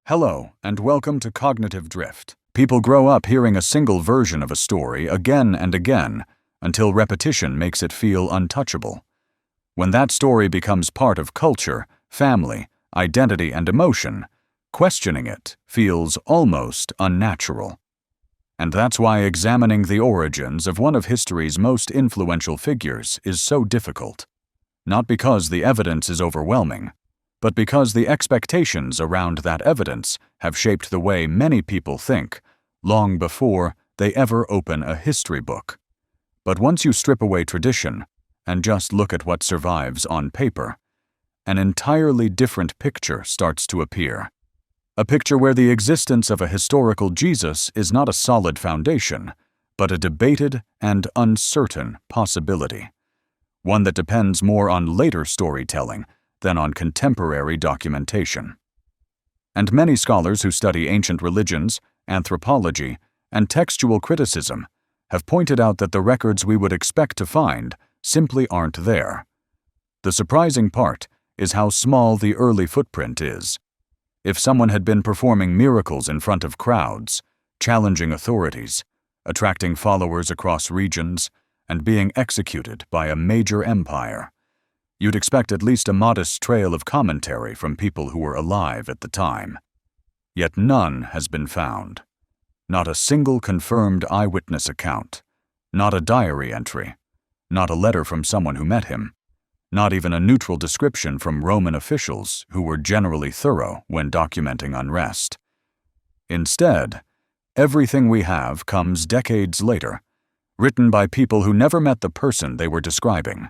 Hello, and welcome to Cognitive Drift. People grow up hearing a single version of a story again and again until repetition makes it feel untouchable. When that story becomes part of culture, family, identity, and emotion, questioning it feels almost unnatural. And that's why examining the origins of one of history's most influential figures is so difficult. Not because the evidence is overwhelming, but because the expectations around that evidence have shaped the way many people think long before they ever open a history book. But once you strip away tradition and just look at what survives on paper, an entirely different picture starts to appear. A picture where the existence of a historical Jesus is not a solid foundation, but a debated and uncertain possibility. One that depends more on later storytelling than on contemporary documentation. And many scholars who study ancient religions, anthropology, and textual criticism have pointed out that the records we would expect to find simply aren't there. The surprising part is how small the early footprint is. If someone had been performing miracles in front of crowds, challenging authorities, attracting followers across regions, and being executed by a major empire, you'd expect at least a modest trail of commentary from people who were alive at the time. Yet none has been found. Not a single confirmed eyewitness account, not a diary entry, not a letter from someone who met him, not even a neutral description from Roman officials who were generally thorough when documenting unrest. Instead, everything we have comes decades later, written by people who never met the person they were describing,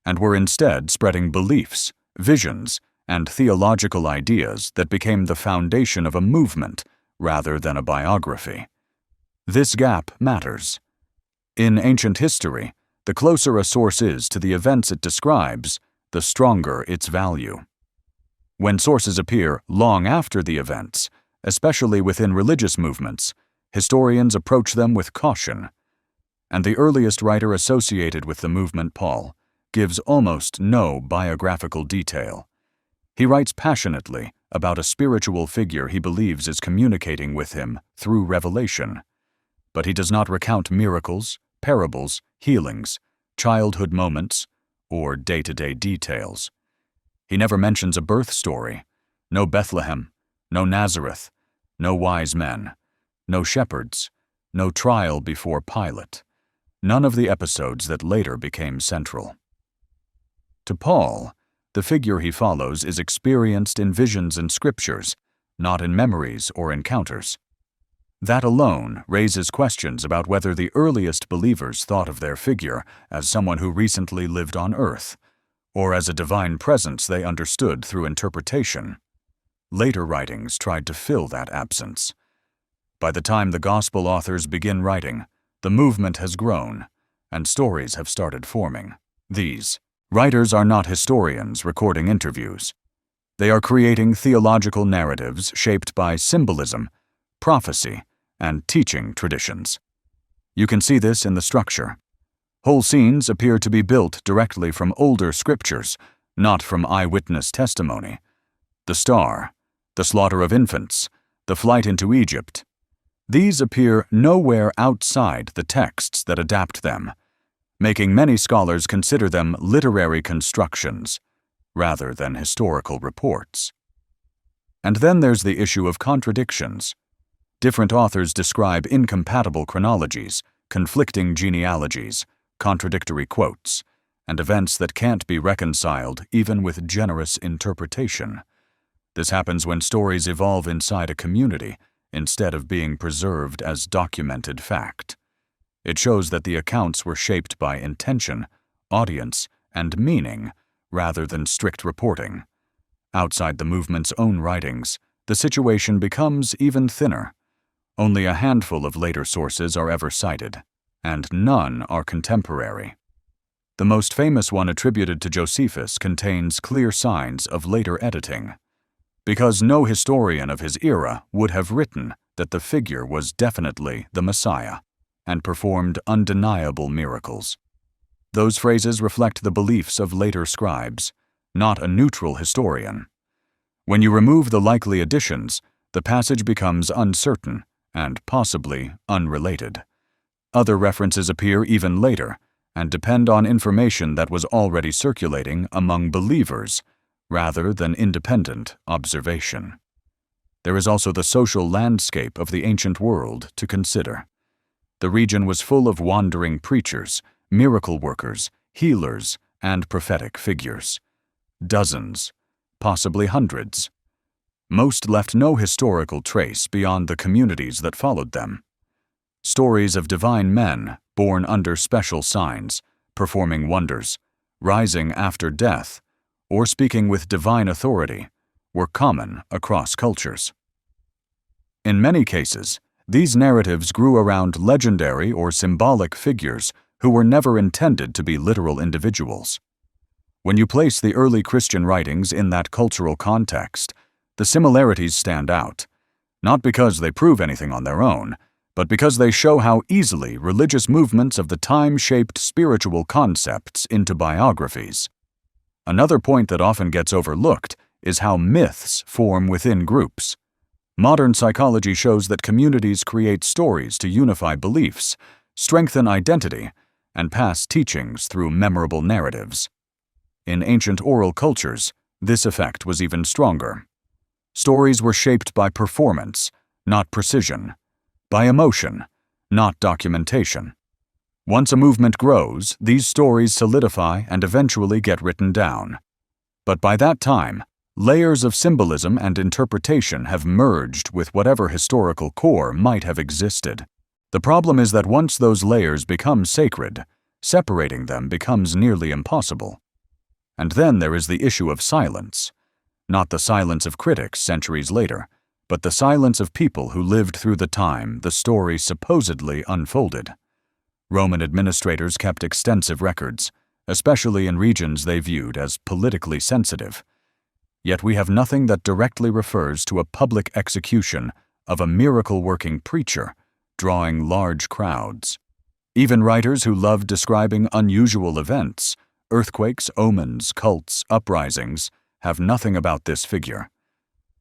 and were instead spreading beliefs, visions, and theological ideas that became the foundation of a movement rather than a biography. This gap matters. In ancient history, the closer a source is to the events it describes, the stronger its value. When sources appear long after the events, especially within religious movements, historians approach them with caution. And the earliest writer associated with the movement, Paul, gives almost no biographical detail. He writes passionately about a spiritual figure he believes is communicating with him through revelation. But he does not recount miracles, parables, healings, childhood moments, or day-to-day details. He never mentions a birth story, no Bethlehem, no Nazareth, no wise men, no shepherds, no trial before Pilate, none of the episodes that later became central. To Paul, the figure he follows is experienced in visions and scriptures, not in memories or encounters. That alone raises questions about whether the earliest believers thought of their figure as someone who recently lived on earth, or as a divine presence they understood through interpretation. Later writings tried to fill that absence. By the time the gospel authors begin writing, the movement has grown, and stories have started forming. These writers are not historians recording interviews. They are creating theological narratives shaped by symbolism, prophecy, and teaching traditions. You can see this in the structure. Whole scenes appear to be built directly from older scriptures, not from eyewitness testimony. The star, the slaughter of infants, the flight into Egypt. These appear nowhere outside the texts that adapt them, making many scholars consider them literary constructions rather than historical reports. And then there's the issue of contradictions. Different authors describe incompatible chronologies, conflicting genealogies, contradictory quotes, and events that can't be reconciled even with generous interpretation. This happens when stories evolve inside a community instead of being preserved as documented fact. It shows that the accounts were shaped by intention, audience, and meaning, rather than strict reporting. Outside the movement's own writings, the situation becomes even thinner. Only a handful of later sources are ever cited, and none are contemporary. The most famous one attributed to Josephus contains clear signs of later editing, because no historian of his era would have written that the figure was definitely the Messiah and performed undeniable miracles. Those phrases reflect the beliefs of later scribes, not a neutral historian. When you remove the likely additions, the passage becomes uncertain and possibly unrelated. Other references appear even later and depend on information that was already circulating among believers rather than independent observation. There is also the social landscape of the ancient world to consider. The region was full of wandering preachers, miracle workers, healers, and prophetic figures. Dozens, possibly hundreds. Most left no historical trace beyond the communities that followed them. Stories of divine men born under special signs, performing wonders, rising after death, or speaking with divine authority were common across cultures. In many cases, these narratives grew around legendary or symbolic figures who were never intended to be literal individuals. When you place the early Christian writings in that cultural context, the similarities stand out, not because they prove anything on their own, but because they show how easily religious movements of the time shaped spiritual concepts into biographies. Another point that often gets overlooked is how myths form within groups. Modern psychology shows that communities create stories to unify beliefs, strengthen identity, and pass teachings through memorable narratives. In ancient oral cultures, this effect was even stronger. Stories were shaped by performance, not precision, by emotion, not documentation. Once a movement grows, these stories solidify and eventually get written down. But by that time, layers of symbolism and interpretation have merged with whatever historical core might have existed. The problem is that once those layers become sacred, separating them becomes nearly impossible. And then there is the issue of silence. Not the silence of critics centuries later, but the silence of people who lived through the time the story supposedly unfolded. Roman administrators kept extensive records, especially in regions they viewed as politically sensitive. Yet we have nothing that directly refers to a public execution of a miracle-working preacher drawing large crowds. Even writers who loved describing unusual events, earthquakes, omens, cults, uprisings, have nothing about this figure.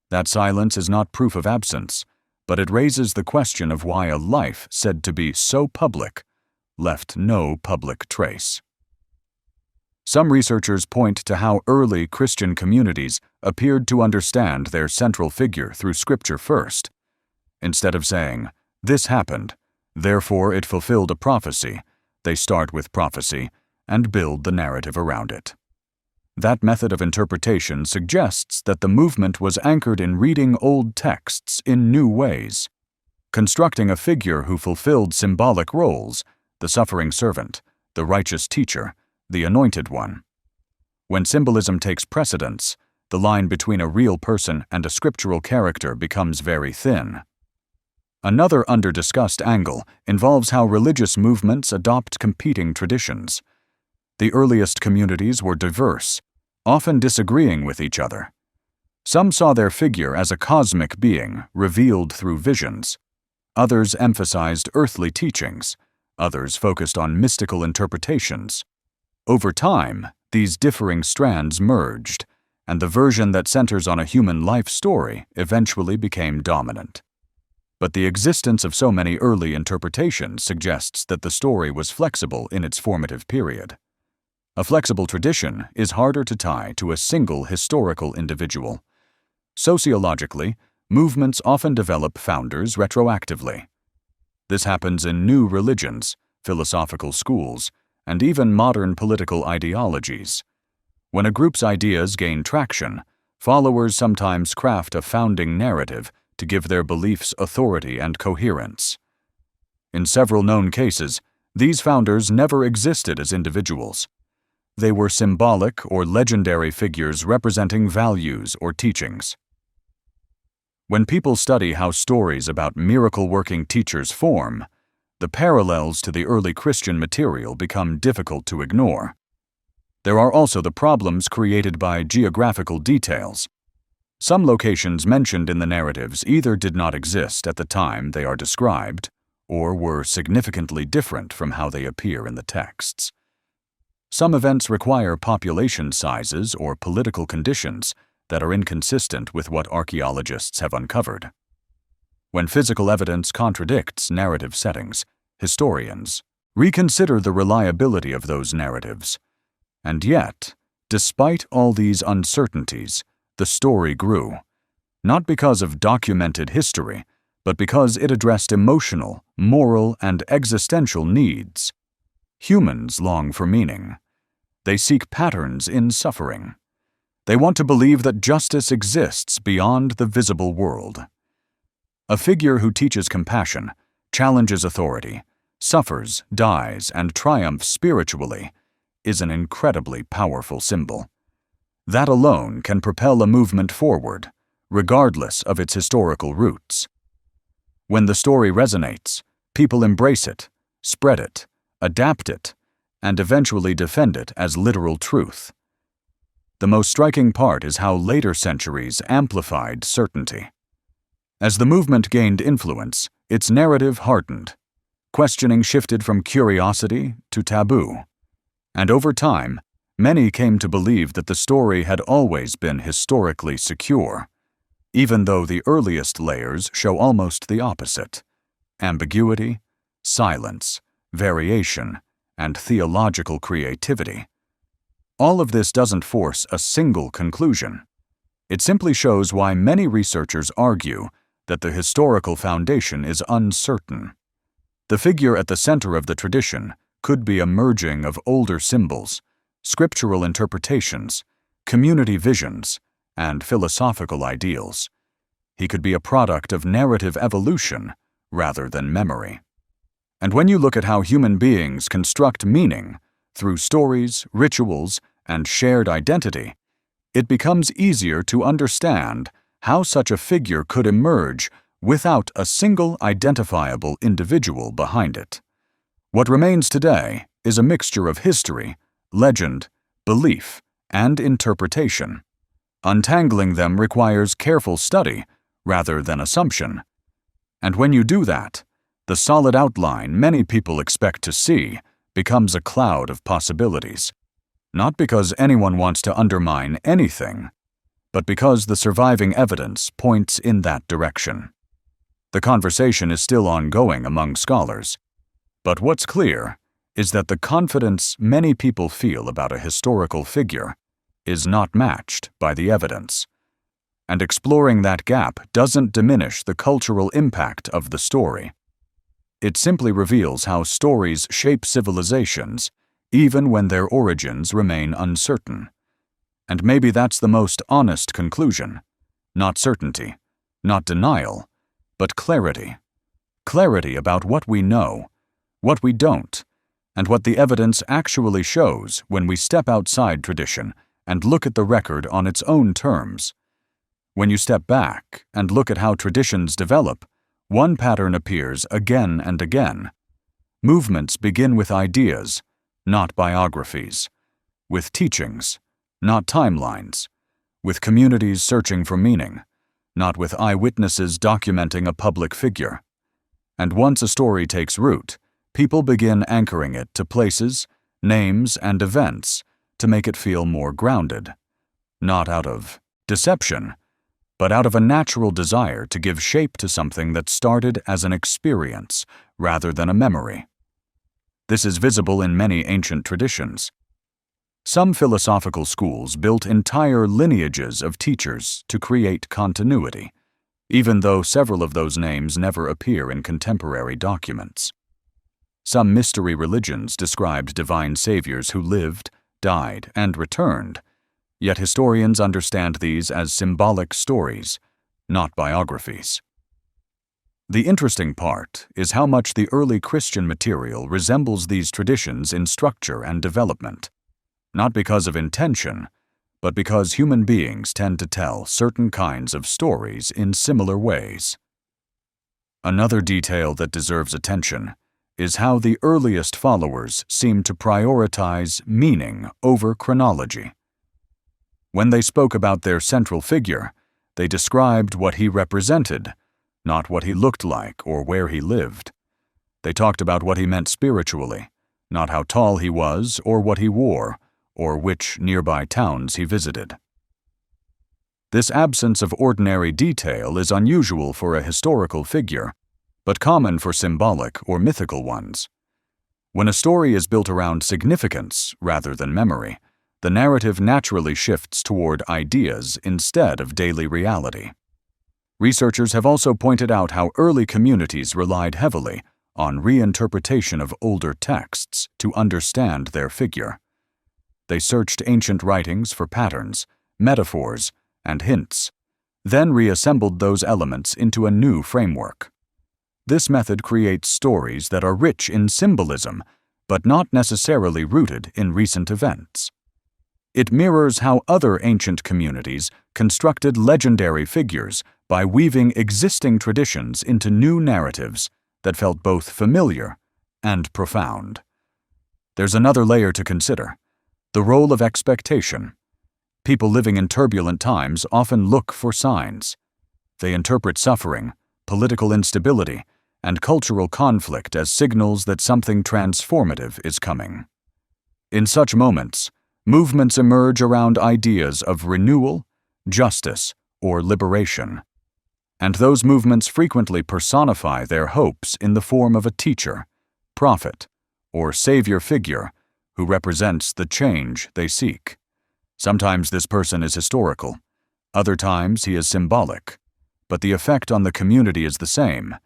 That silence is not proof of absence, but it raises the question of why a life said to be so public left no public trace. Some researchers point to how early Christian communities appeared to understand their central figure through Scripture first. Instead of saying, "This happened, therefore it fulfilled a prophecy," they start with prophecy and build the narrative around it. That method of interpretation suggests that the movement was anchored in reading old texts in new ways, constructing a figure who fulfilled symbolic roles, the suffering servant, the righteous teacher, the anointed one. When symbolism takes precedence, the line between a real person and a scriptural character becomes very thin. Another under-discussed angle involves how religious movements adopt competing traditions. The earliest communities were diverse, often disagreeing with each other. Some saw their figure as a cosmic being revealed through visions. Others emphasized earthly teachings. Others focused on mystical interpretations. Over time, these differing strands merged, and the version that centers on a human life story eventually became dominant. But the existence of so many early interpretations suggests that the story was flexible in its formative period. A flexible tradition is harder to tie to a single historical individual. Sociologically, movements often develop founders retroactively. This happens in new religions, philosophical schools, and even modern political ideologies. When a group's ideas gain traction, followers sometimes craft a founding narrative to give their beliefs authority and coherence. In several known cases, these founders never existed as individuals. They were symbolic or legendary figures representing values or teachings. When people study how stories about miracle-working teachers form, the parallels to the early Christian material become difficult to ignore. There are also the problems created by geographical details. Some locations mentioned in the narratives either did not exist at the time they are described, or were significantly different from how they appear in the texts. Some events require population sizes or political conditions that are inconsistent with what archaeologists have uncovered. When physical evidence contradicts narrative settings, historians reconsider the reliability of those narratives. And yet, despite all these uncertainties, the story grew, not because of documented history, but because it addressed emotional, moral, and existential needs. Humans long for meaning. They seek patterns in suffering. They want to believe that justice exists beyond the visible world. A figure who teaches compassion, challenges authority, suffers, dies, and triumphs spiritually is an incredibly powerful symbol. That alone can propel a movement forward, regardless of its historical roots. When the story resonates, people embrace it, spread it, adapt it, and eventually defend it as literal truth. The most striking part is how later centuries amplified certainty. As the movement gained influence, its narrative hardened. Questioning shifted from curiosity to taboo. And over time, many came to believe that the story had always been historically secure, even though the earliest layers show almost the opposite: ambiguity, silence, variation, and theological creativity. All of this doesn't force a single conclusion. It simply shows why many researchers argue that the historical foundation is uncertain. The figure at the center of the tradition could be a merging of older symbols, scriptural interpretations, community visions, and philosophical ideals. He could be a product of narrative evolution rather than memory. And when you look at how human beings construct meaning through stories, rituals, and shared identity, it becomes easier to understand how such a figure could emerge without a single identifiable individual behind it. What remains today is a mixture of history, legend, belief, and interpretation. Untangling them requires careful study rather than assumption. And when you do that, the solid outline many people expect to see becomes a cloud of possibilities. Not because anyone wants to undermine anything, but because the surviving evidence points in that direction. The conversation is still ongoing among scholars, but what's clear is that the confidence many people feel about a historical figure is not matched by the evidence. And exploring that gap doesn't diminish the cultural impact of the story. It simply reveals how stories shape civilizations, even when their origins remain uncertain. And maybe that's the most honest conclusion. Not certainty, not denial, but clarity. Clarity about what we know, what we don't, and what the evidence actually shows when we step outside tradition and look at the record on its own terms. When you step back and look at how traditions develop, one pattern appears again and again. Movements begin with ideas, not biographies, with teachings, not timelines, with communities searching for meaning, not with eyewitnesses documenting a public figure. And once a story takes root, people begin anchoring it to places, names, and events to make it feel more grounded, not out of deception, but out of a natural desire to give shape to something that started as an experience rather than a memory. This is visible in many ancient traditions. Some philosophical schools built entire lineages of teachers to create continuity, even though several of those names never appear in contemporary documents. Some mystery religions described divine saviors who lived, died, and returned, yet historians understand these as symbolic stories, not biographies. The interesting part is how much the early Christian material resembles these traditions in structure and development, not because of intention, but because human beings tend to tell certain kinds of stories in similar ways. Another detail that deserves attention is how the earliest followers seem to prioritize meaning over chronology. When they spoke about their central figure, they described what he represented, not what he looked like or where he lived. They talked about what he meant spiritually, not how tall he was or what he wore, or which nearby towns he visited. This absence of ordinary detail is unusual for a historical figure, but common for symbolic or mythical ones. When a story is built around significance rather than memory, the narrative naturally shifts toward ideas instead of daily reality. Researchers have also pointed out how early communities relied heavily on reinterpretation of older texts to understand their figure. They searched ancient writings for patterns, metaphors, and hints, then reassembled those elements into a new framework. This method creates stories that are rich in symbolism, but not necessarily rooted in recent events. It mirrors how other ancient communities constructed legendary figures by weaving existing traditions into new narratives that felt both familiar and profound. There's another layer to consider: the role of expectation. People living in turbulent times often look for signs. They interpret suffering, political instability, and cultural conflict as signals that something transformative is coming. In such moments, movements emerge around ideas of renewal, justice, or liberation. And those movements frequently personify their hopes in the form of a teacher, prophet, or savior figure who represents the change they seek. Sometimes this person is historical, other times he is symbolic, but the effect on the community is the same: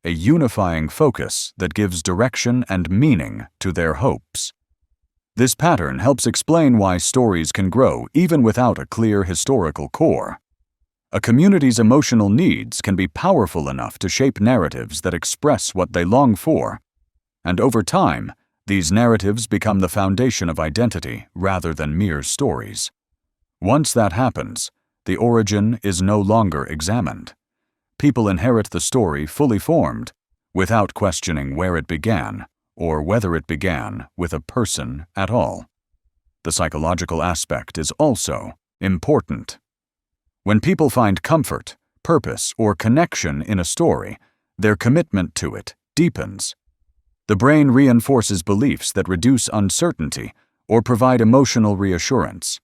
a unifying focus that gives direction and meaning to their hopes. This pattern helps explain why stories can grow even without a clear historical core. A community's emotional needs can be powerful enough to shape narratives that express what they long for, and over time, these narratives become the foundation of identity rather than mere stories. Once that happens, the origin is no longer examined. People inherit the story fully formed, without questioning where it began or whether it began with a person at all. The psychological aspect is also important. When people find comfort, purpose, or connection in a story, their commitment to it deepens. The brain reinforces beliefs that reduce uncertainty or provide emotional reassurance,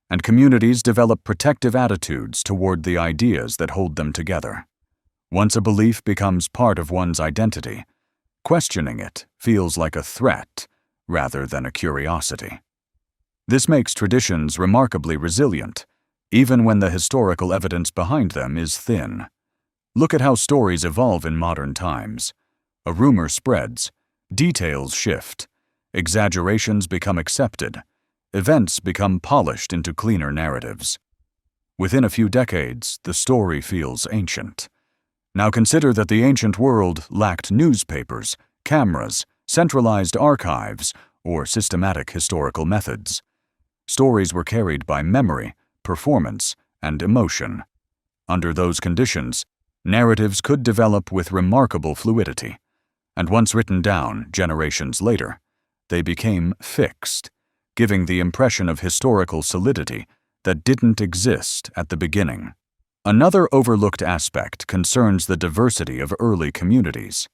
and communities develop protective attitudes toward the ideas that hold them together. Once a belief becomes part of one's identity, questioning it feels like a threat rather than a curiosity. This makes traditions remarkably resilient, even when the historical evidence behind them is thin. Look at how stories evolve in modern times. A rumor spreads, details shift, exaggerations become accepted, events become polished into cleaner narratives. Within a few decades, the story feels ancient. Now consider that the ancient world lacked newspapers, cameras, centralized archives, or systematic historical methods. Stories were carried by memory, performance, and emotion. Under those conditions, narratives could develop with remarkable fluidity, and once written down generations later, they became fixed, giving the impression of historical solidity that didn't exist at the beginning. Another overlooked aspect concerns the diversity of early communities.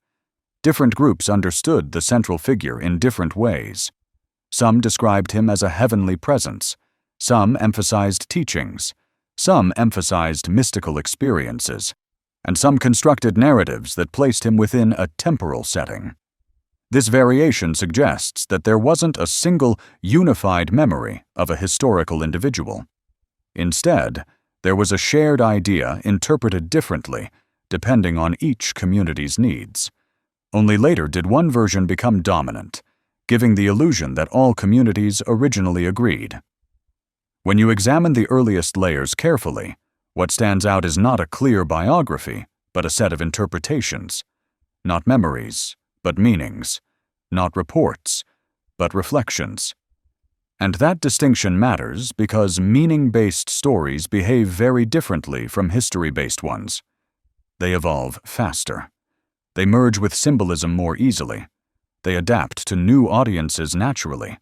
Different groups understood the central figure in different ways. Some described him as a heavenly presence, some emphasized teachings, some emphasized mystical experiences, and some constructed narratives that placed him within a temporal setting. This variation suggests that there wasn't a single unified memory of a historical individual. Instead, there was a shared idea interpreted differently, depending on each community's needs. Only later did one version become dominant, giving the illusion that all communities originally agreed. When you examine the earliest layers carefully, what stands out is not a clear biography, but a set of interpretations. Not memories, but meanings. Not reports, but reflections. And that distinction matters because meaning-based stories behave very differently from history-based ones. They evolve faster. They merge with symbolism more easily. They adapt to new audiences naturally.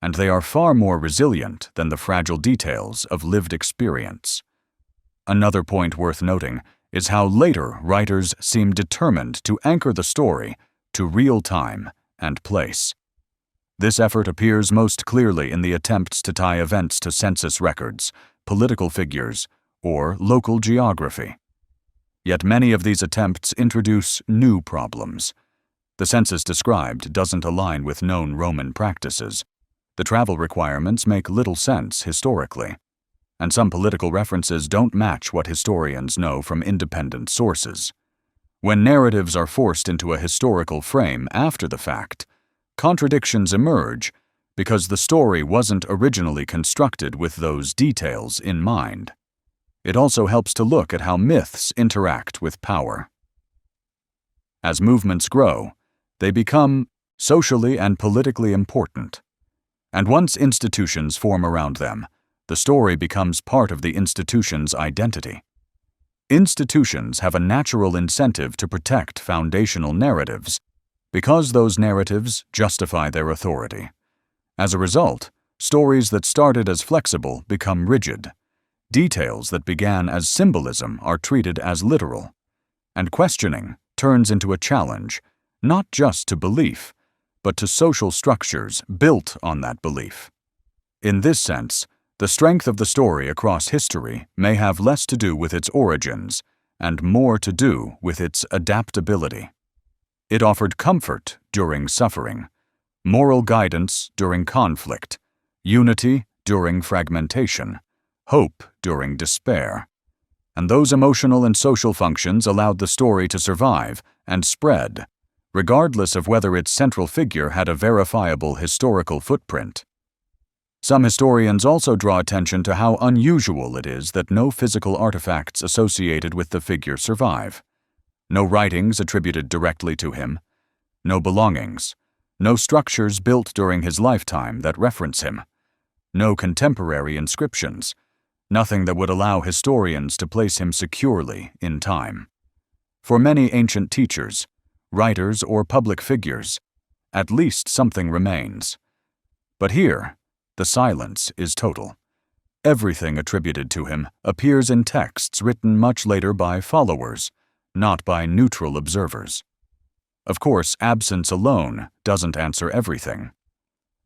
And they are far more resilient than the fragile details of lived experience. Another point worth noting is how later writers seem determined to anchor the story to real time and place. This effort appears most clearly in the attempts to tie events to census records, political figures, or local geography. Yet many of these attempts introduce new problems. The census described doesn't align with known Roman practices. The travel requirements make little sense historically, and some political references don't match what historians know from independent sources. When narratives are forced into a historical frame after the fact, contradictions emerge because the story wasn't originally constructed with those details in mind. It also helps to look at how myths interact with power. As movements grow, they become socially and politically important. And once institutions form around them, the story becomes part of the institution's identity. Institutions have a natural incentive to protect foundational narratives because those narratives justify their authority. As a result, stories that started as flexible become rigid. Details that began as symbolism are treated as literal. And questioning turns into a challenge, not just to belief, but to social structures built on that belief. In this sense, the strength of the story across history may have less to do with its origins and more to do with its adaptability. It offered comfort during suffering, moral guidance during conflict, unity during fragmentation, hope during despair. And those emotional and social functions allowed the story to survive and spread, regardless of whether its central figure had a verifiable historical footprint. Some historians also draw attention to how unusual it is that no physical artifacts associated with the figure survive. No writings attributed directly to him, no belongings, no structures built during his lifetime that reference him, no contemporary inscriptions, nothing that would allow historians to place him securely in time. For many ancient teachers, writers, or public figures, at least something remains. But here, the silence is total. Everything attributed to him appears in texts written much later by followers, not by neutral observers. Of course, absence alone doesn't answer everything.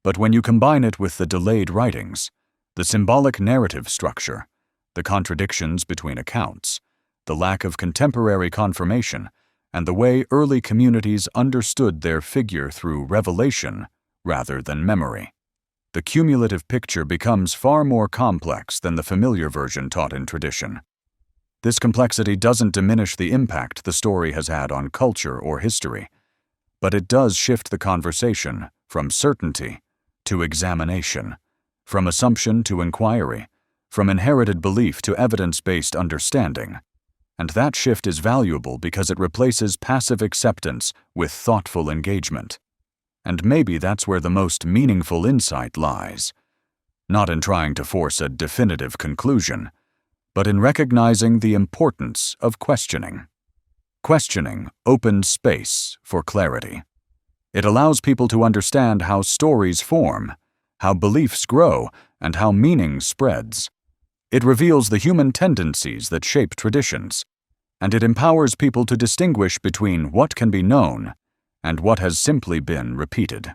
But when you combine it with the delayed writings, the symbolic narrative structure, the contradictions between accounts, the lack of contemporary confirmation, and the way early communities understood their figure through revelation rather than memory, the cumulative picture becomes far more complex than the familiar version taught in tradition. This complexity doesn't diminish the impact the story has had on culture or history, but it does shift the conversation from certainty to examination, from assumption to inquiry, from inherited belief to evidence-based understanding. And that shift is valuable because it replaces passive acceptance with thoughtful engagement. And maybe that's where the most meaningful insight lies, not in trying to force a definitive conclusion, but in recognizing the importance of questioning. Questioning opens space for clarity. It allows people to understand how stories form, how beliefs grow, and how meaning spreads. It reveals the human tendencies that shape traditions, and it empowers people to distinguish between what can be known and what has simply been repeated.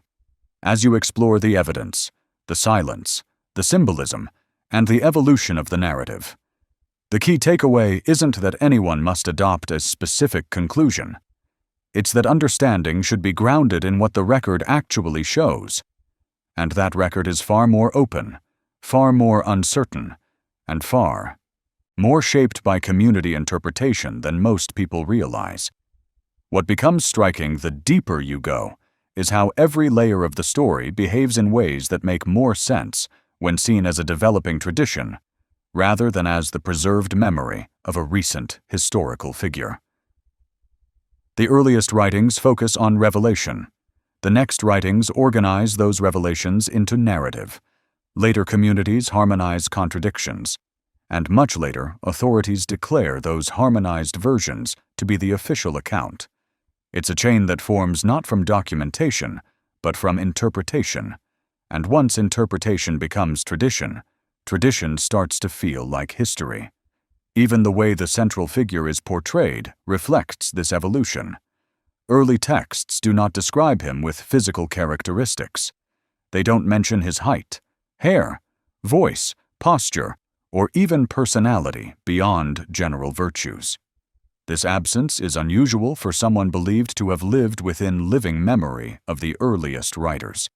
As you explore the evidence, the silence, the symbolism, and the evolution of the narrative, the key takeaway isn't that anyone must adopt a specific conclusion. It's that understanding should be grounded in what the record actually shows, and that record is far more open, far more uncertain, and far more shaped by community interpretation than most people realize. What becomes striking the deeper you go is how every layer of the story behaves in ways that make more sense when seen as a developing tradition, rather than as the preserved memory of a recent historical figure. The earliest writings focus on revelation. The next writings organize those revelations into narrative. Later communities harmonize contradictions. And much later, authorities declare those harmonized versions to be the official account. It's a chain that forms not from documentation, but from interpretation. And once interpretation becomes tradition, tradition starts to feel like history. Even the way the central figure is portrayed reflects this evolution. Early texts do not describe him with physical characteristics. They don't mention his height, hair, voice, posture, or even personality beyond general virtues. This absence is unusual for someone believed to have lived within living memory of the earliest writers.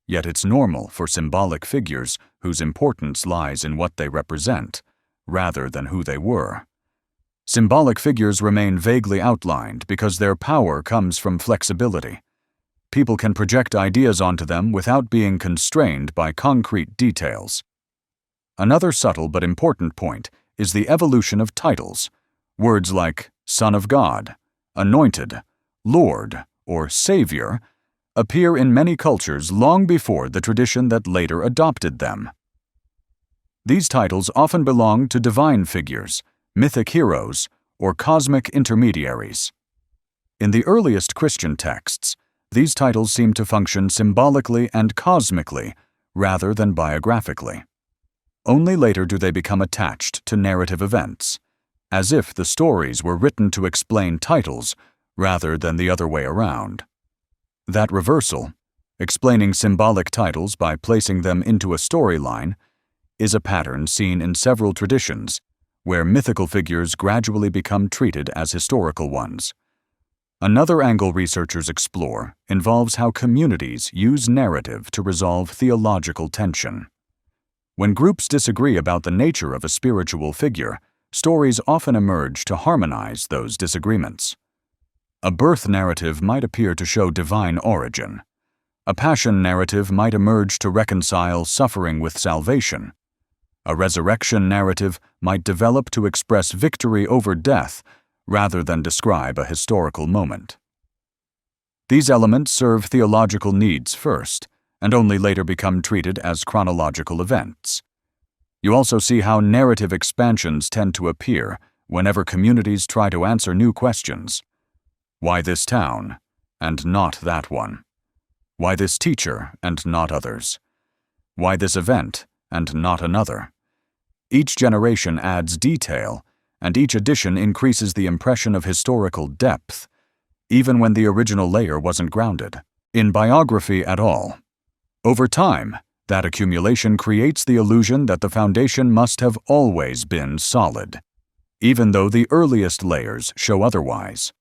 Yet it's normal for symbolic figures whose importance lies in what they represent, rather than who they were. Symbolic figures remain vaguely outlined because their power comes from flexibility. People can project ideas onto them without being constrained by concrete details. Another subtle but important point is the evolution of titles. Words like Son of God, Anointed, Lord, or Savior appear in many cultures long before the tradition that later adopted them. These titles often belong to divine figures, mythic heroes, or cosmic intermediaries. In the earliest Christian texts, these titles seem to function symbolically and cosmically rather than biographically. Only later do they become attached to narrative events, as if the stories were written to explain titles rather than the other way around. That reversal, explaining symbolic titles by placing them into a storyline, is a pattern seen in several traditions where mythical figures gradually become treated as historical ones. Another angle researchers explore involves how communities use narrative to resolve theological tension. When groups disagree about the nature of a spiritual figure, stories often emerge to harmonize those disagreements. A birth narrative might appear to show divine origin. A passion narrative might emerge to reconcile suffering with salvation. A resurrection narrative might develop to express victory over death rather than describe a historical moment. These elements serve theological needs first, and only later become treated as chronological events. You also see how narrative expansions tend to appear whenever communities try to answer new questions. Why this town, and not that one? Why this teacher, and not others? Why this event, and not another? Each generation adds detail, and each addition increases the impression of historical depth, even when the original layer wasn't grounded in biography at all. Over time, that accumulation creates the illusion that the foundation must have always been solid, even though the earliest layers show otherwise.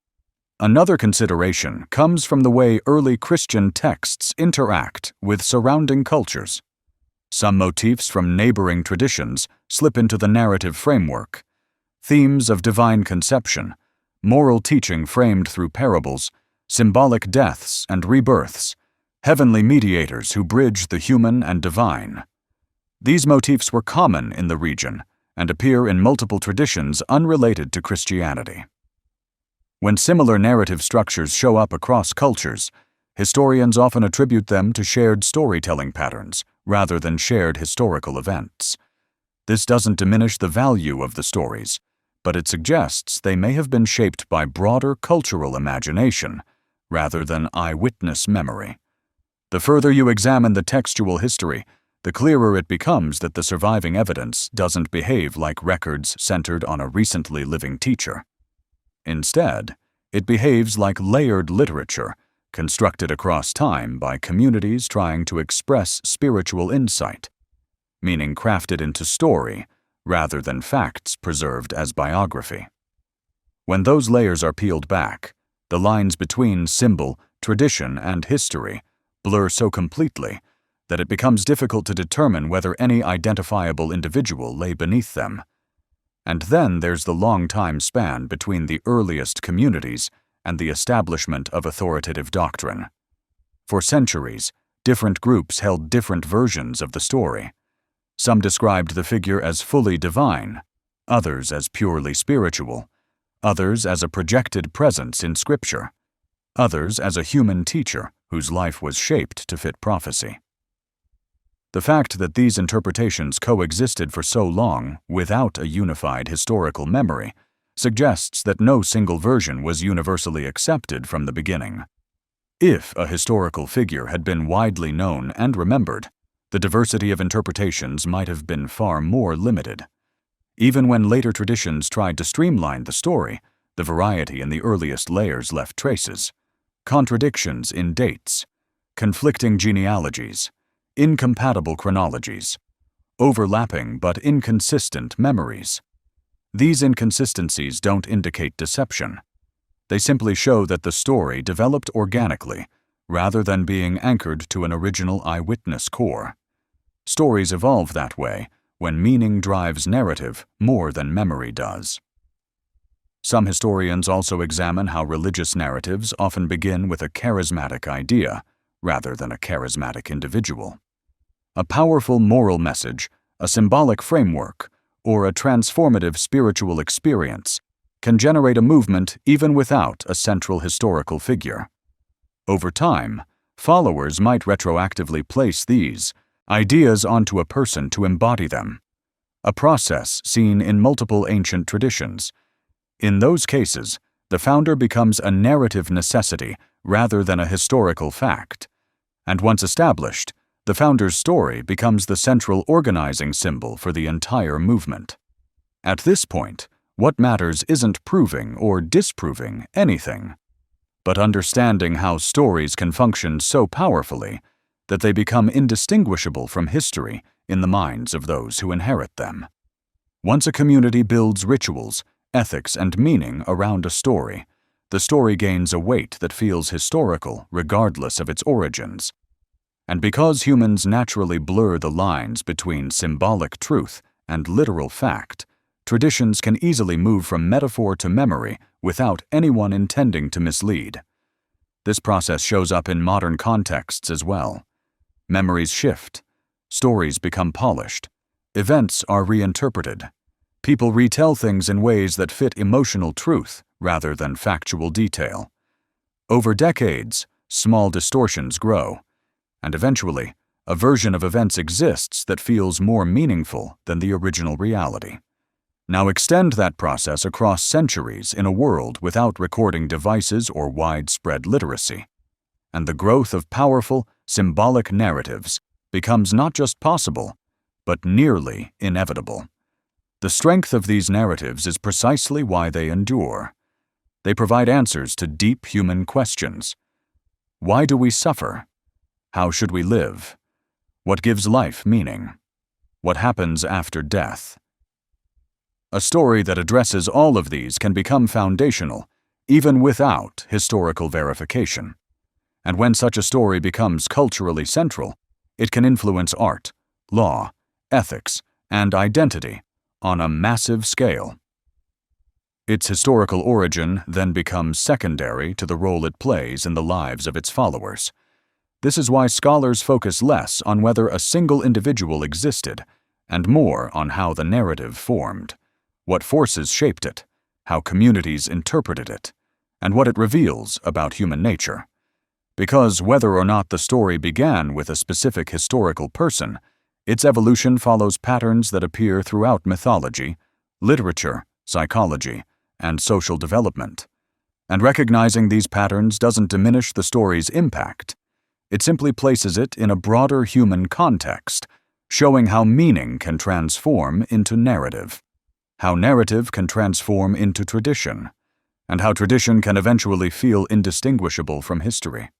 Another consideration comes from the way early Christian texts interact with surrounding cultures. Some motifs from neighboring traditions slip into the narrative framework. Themes of divine conception, moral teaching framed through parables, symbolic deaths and rebirths, heavenly mediators who bridge the human and divine. These motifs were common in the region and appear in multiple traditions unrelated to Christianity. When similar narrative structures show up across cultures, historians often attribute them to shared storytelling patterns rather than shared historical events. This doesn't diminish the value of the stories, but it suggests they may have been shaped by broader cultural imagination rather than eyewitness memory. The further you examine the textual history, the clearer it becomes that the surviving evidence doesn't behave like records centered on a recently living teacher. Instead, it behaves like layered literature, constructed across time by communities trying to express spiritual insight, meaning crafted into story rather than facts preserved as biography. When those layers are peeled back, the lines between symbol, tradition, and history blur so completely that it becomes difficult to determine whether any identifiable individual lay beneath them. And then there's the long time span between the earliest communities and the establishment of authoritative doctrine. For centuries, different groups held different versions of the story. Some described the figure as fully divine, others as purely spiritual, others as a projected presence in Scripture, others as a human teacher whose life was shaped to fit prophecy. The fact that these interpretations coexisted for so long without a unified historical memory suggests that no single version was universally accepted from the beginning. If a historical figure had been widely known and remembered, the diversity of interpretations might have been far more limited. Even when later traditions tried to streamline the story, the variety in the earliest layers left traces. Contradictions in dates, conflicting genealogies, incompatible chronologies, overlapping but inconsistent memories. These inconsistencies don't indicate deception. They simply show that the story developed organically, rather than being anchored to an original eyewitness core. Stories evolve that way, when meaning drives narrative more than memory does. Some historians also examine how religious narratives often begin with a charismatic idea, rather than a charismatic individual. A powerful moral message, a symbolic framework, or a transformative spiritual experience can generate a movement even without a central historical figure. Over time, followers might retroactively place these ideas onto a person to embody them, a process seen in multiple ancient traditions. In those cases, the founder becomes a narrative necessity rather than a historical fact, and once established, the founder's story becomes the central organizing symbol for the entire movement. At this point, what matters isn't proving or disproving anything, but understanding how stories can function so powerfully that they become indistinguishable from history in the minds of those who inherit them. Once a community builds rituals, ethics, and meaning around a story, the story gains a weight that feels historical regardless of its origins. And because humans naturally blur the lines between symbolic truth and literal fact, traditions can easily move from metaphor to memory without anyone intending to mislead. This process shows up in modern contexts as well. Memories shift, stories become polished, events are reinterpreted. People retell things in ways that fit emotional truth rather than factual detail. Over decades, small distortions grow, and eventually, a version of events exists that feels more meaningful than the original reality. Now extend that process across centuries in a world without recording devices or widespread literacy, and the growth of powerful, symbolic narratives becomes not just possible, but nearly inevitable. The strength of these narratives is precisely why they endure. They provide answers to deep human questions. Why do we suffer? How should we live? What gives life meaning? What happens after death? A story that addresses all of these can become foundational, even without historical verification. And when such a story becomes culturally central, it can influence art, law, ethics, and identity on a massive scale. Its historical origin then becomes secondary to the role it plays in the lives of its followers. This is why scholars focus less on whether a single individual existed, and more on how the narrative formed, what forces shaped it, how communities interpreted it, and what it reveals about human nature. Because whether or not the story began with a specific historical person, its evolution follows patterns that appear throughout mythology, literature, psychology, and social development. And recognizing these patterns doesn't diminish the story's impact. It simply places it in a broader human context, showing how meaning can transform into narrative, how narrative can transform into tradition, and how tradition can eventually feel indistinguishable from history.